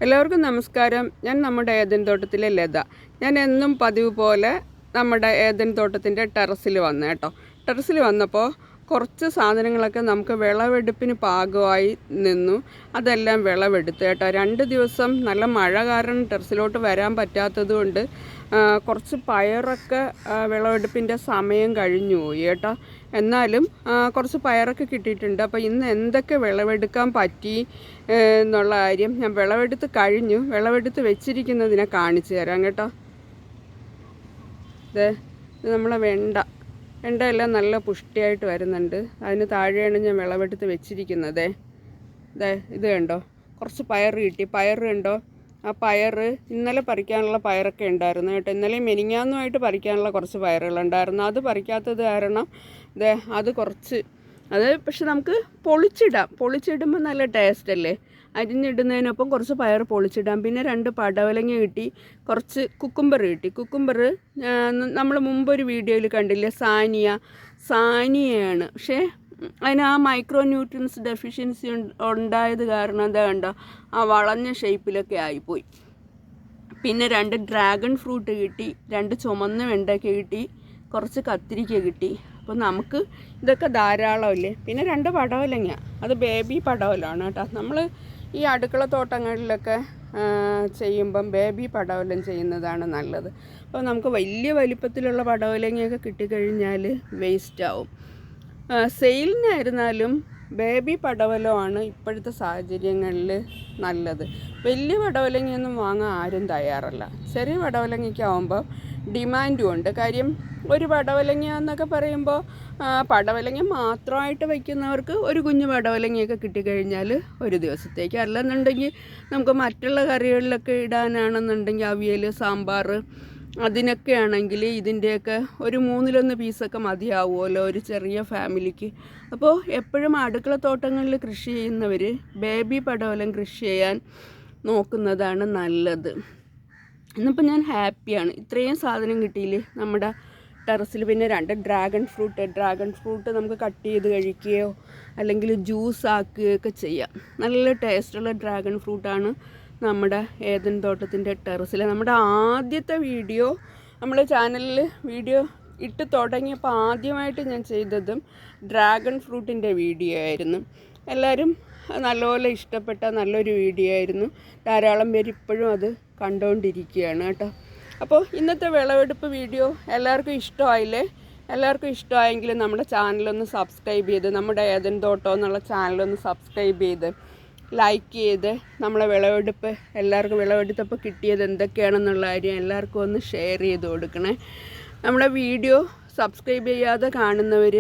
എല്ലാവർക്കും നമസ്കാരം. ഞാൻ നമ്മുടെ ഏദൻ തോട്ടത്തിലെ ലത. ഞാൻ എന്നും പതിവ് പോലെ നമ്മുടെ ഏദൻ തോട്ടത്തിൻ്റെ ടെറസിൽ വന്നു കേട്ടോ. ടെറസിൽ വന്നപ്പോൾ കുറച്ച് സാധനങ്ങളൊക്കെ നമുക്ക് വിളവെടുപ്പിന് പാകമായി നിന്നു. അതെല്ലാം വിളവെടുത്തു കേട്ടോ. 2 ദിവസം നല്ല മഴ കാരണം ടെറസിലോട്ട് വരാൻ പറ്റാത്തത് കൊണ്ട് കുറച്ച് പയറൊക്കെ വിളവെടുപ്പിൻ്റെ സമയം കഴിഞ്ഞു പോയി കേട്ടോ. എന്നാലും കുറച്ച് പയറൊക്കെ കിട്ടിയിട്ടുണ്ട്. അപ്പോൾ ഇന്ന് എന്തൊക്കെ വിളവെടുക്കാൻ പറ്റി എന്നുള്ള കാര്യം ഞാൻ വിളവെടുത്ത് കഴിഞ്ഞു. വിളവെടുത്ത് വെച്ചിരിക്കുന്നതിനെ കാണിച്ചു തരാം കേട്ടോ. ഇത് നമ്മളെ വെണ്ടയെല്ലാം നല്ല പുഷ്ടിയായിട്ട് വരുന്നുണ്ട്. അതിന് താഴെയാണ് ഞാൻ വിളവെടുത്ത് വെച്ചിരിക്കുന്നത്. ഇത് കണ്ടോ, കുറച്ച് പയർ കിട്ടി. പയർ കണ്ടോ, ആ പയർ ഇന്നലെ പറിക്കാനുള്ള പയറൊക്കെ ഉണ്ടായിരുന്നു കേട്ടോ. ഇന്നലെ മെനിങ്ങാന്നുമായിട്ട് പറിക്കാനുള്ള കുറച്ച് പയറുകളുണ്ടായിരുന്നു. അത് പറിക്കാത്തത് കാരണം അത് പക്ഷെ നമുക്ക് പൊളിച്ചിടുമ്പോൾ നല്ല ടേസ്റ്റ് അല്ലേ. അരിഞ്ഞിടുന്നതിനൊപ്പം കുറച്ച് പയർ പൊളിച്ചിടാം. പിന്നെ 2 പടവലങ്ങ കിട്ടി, കുറച്ച് കുക്കുംബർ കിട്ടി. കുക്കുംബർ നമ്മൾ മുമ്പൊരു വീഡിയോയിൽ കണ്ടില്ലേ, സാനിയയാണ്. പക്ഷേ അതിന് ആ മൈക്രോ ന്യൂട്രിയൻസ് ഡെഫിഷ്യൻസി ഉണ്ടായത് കാരണം എന്താ കണ്ടോ, ആ വളഞ്ഞ ഷേപ്പിലൊക്കെ ആയിപ്പോയി. പിന്നെ 2 ഡ്രാഗൺ ഫ്രൂട്ട് കിട്ടി, 2 ചുമന്ന വെണ്ടയ്ക്ക കിട്ടി, കുറച്ച് കത്തിരിക്ക കിട്ടി. അപ്പോൾ നമുക്ക് ഇതൊക്കെ ധാരാളമല്ലേ. പിന്നെ 2 പടവലങ്ങ, അത് ബേബി പടവലമാണ് കേട്ടോ. നമ്മൾ ഈ അടുക്കള തോട്ടങ്ങളിലൊക്കെ ചെയ്യുമ്പം ബേബി പടവലം ചെയ്യുന്നതാണ് നല്ലത്. അപ്പോൾ നമുക്ക് വലിയ വലിപ്പത്തിലുള്ള പടവലങ്ങയൊക്കെ കിട്ടിക്കഴിഞ്ഞാൽ വേസ്റ്റ് ആവും. സെയിലിനായിരുന്നാലും ബേബി പടവലമാണ് ഇപ്പോഴത്തെ സാഹചര്യങ്ങളിൽ നല്ലത്. വലിയ പടവലങ്ങയൊന്നും വാങ്ങാൻ ആരും തയ്യാറല്ല. ചെറിയ പടവലങ്ങയ്ക്കാവുമ്പോൾ ഡിമാൻഡും ഉണ്ട്. കാര്യം ഒരു പടവലങ്ങ എന്നൊക്കെ പറയുമ്പോൾ പടവലങ്ങ മാത്രമായിട്ട് വയ്ക്കുന്നവർക്ക് ഒരു കുഞ്ഞു പടവലങ്ങയൊക്കെ കിട്ടിക്കഴിഞ്ഞാൽ ഒരു ദിവസത്തേക്ക്. അല്ലെന്നുണ്ടെങ്കിൽ നമുക്ക് മറ്റുള്ള കറികളിലൊക്കെ ഇടാനാണെന്നുണ്ടെങ്കിൽ അവിയൽ, സാമ്പാർ, അതിനൊക്കെ ആണെങ്കിൽ ഇതിൻ്റെയൊക്കെ ഒരു 3-1 പീസൊക്കെ മതിയാവുമല്ലോ ഒരു ചെറിയ ഫാമിലിക്ക്. അപ്പോൾ എപ്പോഴും അടുക്കള തോട്ടങ്ങളിൽ കൃഷി ചെയ്യുന്നവർ ബേബി പടവലം കൃഷി ചെയ്യാൻ നോക്കുന്നതാണ് നല്ലത്. ഇന്നിപ്പോൾ ഞാൻ ഹാപ്പിയാണ്. ഇത്രയും സാധനം കിട്ടിയില്ലേ നമ്മുടെ ടെറസിൽ. പിന്നെ 2 ഡ്രാഗൺ ഫ്രൂട്ട് നമുക്ക് കട്ട് ചെയ്ത് കഴിക്കുകയോ അല്ലെങ്കിൽ ജ്യൂസ് ആക്കുകയൊക്കെ ചെയ്യാം. നല്ല ടേസ്റ്റുള്ള ഡ്രാഗൺ ഫ്രൂട്ടാണ് നമ്മുടെ ഏദൻ തോട്ടത്തിൻ്റെ ടെറസിൽ. നമ്മുടെ ആദ്യത്തെ വീഡിയോ നമ്മുടെ ചാനലിൽ വീഡിയോ ഇട്ട് തുടങ്ങിയപ്പോൾ ആദ്യമായിട്ട് ഞാൻ ചെയ്തതും ഡ്രാഗൺ ഫ്രൂട്ടിൻ്റെ വീഡിയോ ആയിരുന്നു. എല്ലാവരും നല്ലപോലെ ഇഷ്ടപ്പെട്ട നല്ലൊരു വീഡിയോ ആയിരുന്നു. ധാരാളം പേര് ഇപ്പോഴും അത് കണ്ടുകൊണ്ടിരിക്കുകയാണ് കേട്ടോ. അപ്പോൾ ഇന്നത്തെ വിളവെടുപ്പ് വീഡിയോ എല്ലാവർക്കും ഇഷ്ടമായില്ലേ? എല്ലാവർക്കും ഇഷ്ടമായെങ്കിൽ നമ്മുടെ ചാനലൊന്ന് സബ്സ്ക്രൈബ് ചെയ്ത്, നമ്മുടെ ഏദൻ തോട്ടം എന്നുള്ള ചാനലൊന്ന് സബ്സ്ക്രൈബ് ചെയ്ത് ലൈക്ക് ചെയ്ത് നമ്മളെ എല്ലാവർക്കും വിളവെടുത്തപ്പോൾ കിട്ടിയത് എന്തൊക്കെയാണെന്നുള്ള കാര്യം എല്ലാവർക്കും ഒന്ന് ഷെയർ ചെയ്ത് കൊടുക്കണേ. നമ്മുടെ വീഡിയോ സബ്സ്ക്രൈബ് ചെയ്യാതെ കാണുന്നവർ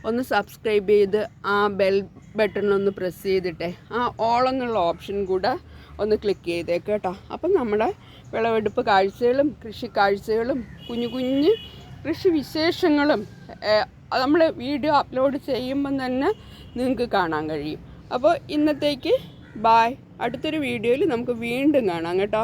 ഒന്ന് സബ്സ്ക്രൈബ് ചെയ്ത് ആ ബെൽ ബട്ടണൊന്ന് പ്രസ് ചെയ്തിട്ടേ ആ ഓൾ എന്നുള്ള ഓപ്ഷൻ കൂടെ ഒന്ന് ക്ലിക്ക് ചെയ്തേക്ക് കേട്ടോ. അപ്പം നമ്മുടെ വിളവെടുപ്പ് കാഴ്ചകളും കൃഷി കാഴ്ചകളും കുഞ്ഞു കൃഷി വിശേഷങ്ങളും നമ്മൾ വീഡിയോ അപ്ലോഡ് ചെയ്യുമ്പം തന്നെ നിങ്ങൾക്ക് കാണാൻ കഴിയും. അപ്പോൾ ഇന്നത്തേക്ക് ബായ്. അടുത്തൊരു വീഡിയോയിൽ നമുക്ക് വീണ്ടും കാണാം കേട്ടോ.